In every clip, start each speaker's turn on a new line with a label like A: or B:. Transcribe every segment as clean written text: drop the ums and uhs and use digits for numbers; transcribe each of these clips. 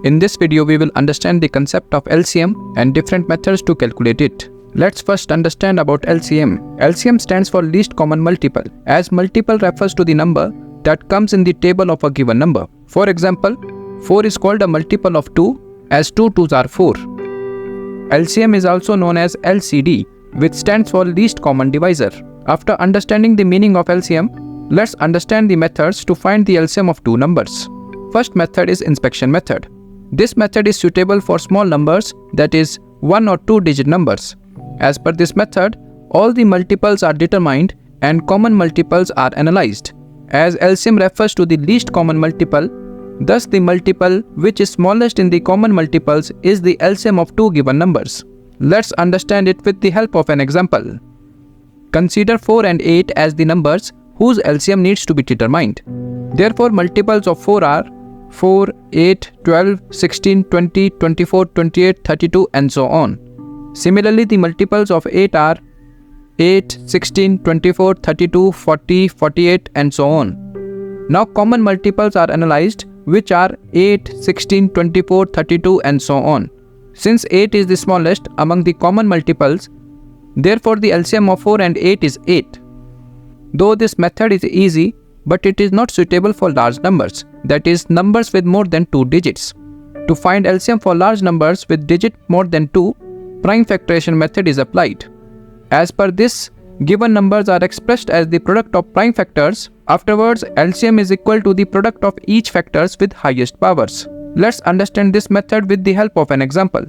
A: In this video, we will understand the concept of LCM and different methods to calculate it. Let's first understand about LCM. LCM stands for least common multiple, as multiple refers to the number that comes in the table of a given number. For example, 4 is called a multiple of 2, as 2 2s are 4. LCM is also known as LCD, which stands for least common divisor. After understanding the meaning of LCM, let's understand the methods to find the LCM of two numbers. First method is inspection method. This method is suitable for small numbers, that is 1 or 2 digit numbers. As per this method, all the multiples are determined and common multiples are analyzed. As LCM refers to the least common multiple, thus the multiple which is smallest in the common multiples is the LCM of two given numbers. Let's understand it with the help of an example. Consider 4 and 8 as the numbers whose LCM needs to be determined. Therefore, multiples of 4 are 4, 8, 12, 16, 20, 24, 28, 32 and so on. Similarly, the multiples of 8 are 8, 16, 24, 32, 40, 48 and so on. Now common multiples are analyzed, which are 8, 16, 24, 32 and so on. Since 8 is the smallest among the common multiples, therefore the LCM of 4 and 8 is 8. Though this method is easy, but it is not suitable for large numbers, that is numbers with more than 2 digits. To find LCM for large numbers with digit more than 2, prime factorization method is applied. As per this, given numbers are expressed as the product of prime factors. Afterwards, LCM is equal to the product of each factors with highest powers. Let's understand this method with the help of an example.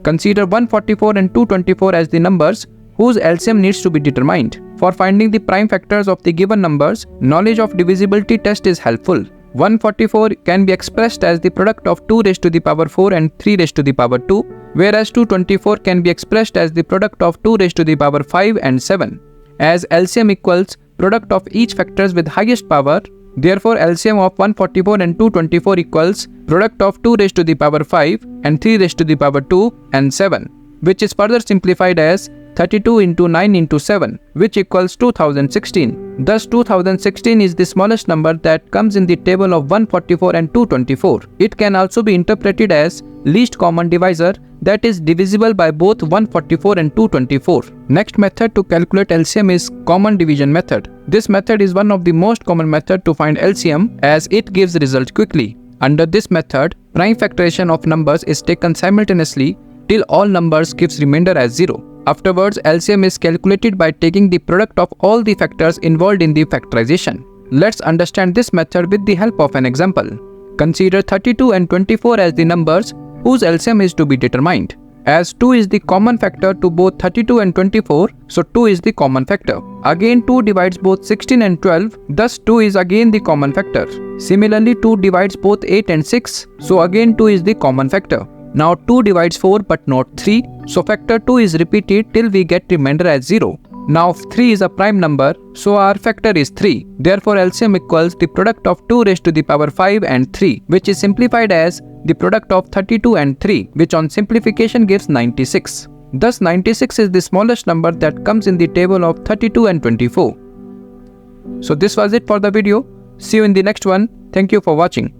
A: Consider 144 and 224 as the numbers whose LCM needs to be determined. For finding the prime factors of the given numbers, knowledge of divisibility test is helpful. 144 can be expressed as the product of 2 raised to the power 4 and 3 raised to the power 2, whereas 224 can be expressed as the product of 2 raised to the power 5 and 7. As LCM equals product of each factors with highest power, therefore LCM of 144 and 224 equals product of 2 raised to the power 5 and 3 raised to the power 2 and 7, which is further simplified as 32 into 9 into 7, which equals 2016. Thus 2016 is the smallest number that comes in the table of 144 and 224. It can also be interpreted as least common divisor, that is divisible by both 144 and 224. Next method to calculate LCM is common division method. This method is one of the most common method to find LCM, as it gives result quickly. Under this method, prime factorization of numbers is taken simultaneously till all numbers gives remainder as 0. Afterwards, LCM is calculated by taking the product of all the factors involved in the factorization. Let's understand this method with the help of an example. Consider 32 and 24 as the numbers whose LCM is to be determined. As 2 is the common factor to both 32 and 24, so 2 is the common factor. Again 2 divides both 16 and 12, thus 2 is again the common factor. Similarly 2 divides both 8 and 6, so again 2 is the common factor. Now 2 divides 4 but not 3, so factor 2 is repeated till we get remainder as 0. Now 3 is a prime number, so our factor is 3. Therefore LCM equals the product of 2 raised to the power 5 and 3, which is simplified as the product of 32 and 3, which on simplification gives 96. Thus 96 is the smallest number that comes in the table of 32 and 24. So this was it for the video. See you in the next one. Thank you for watching.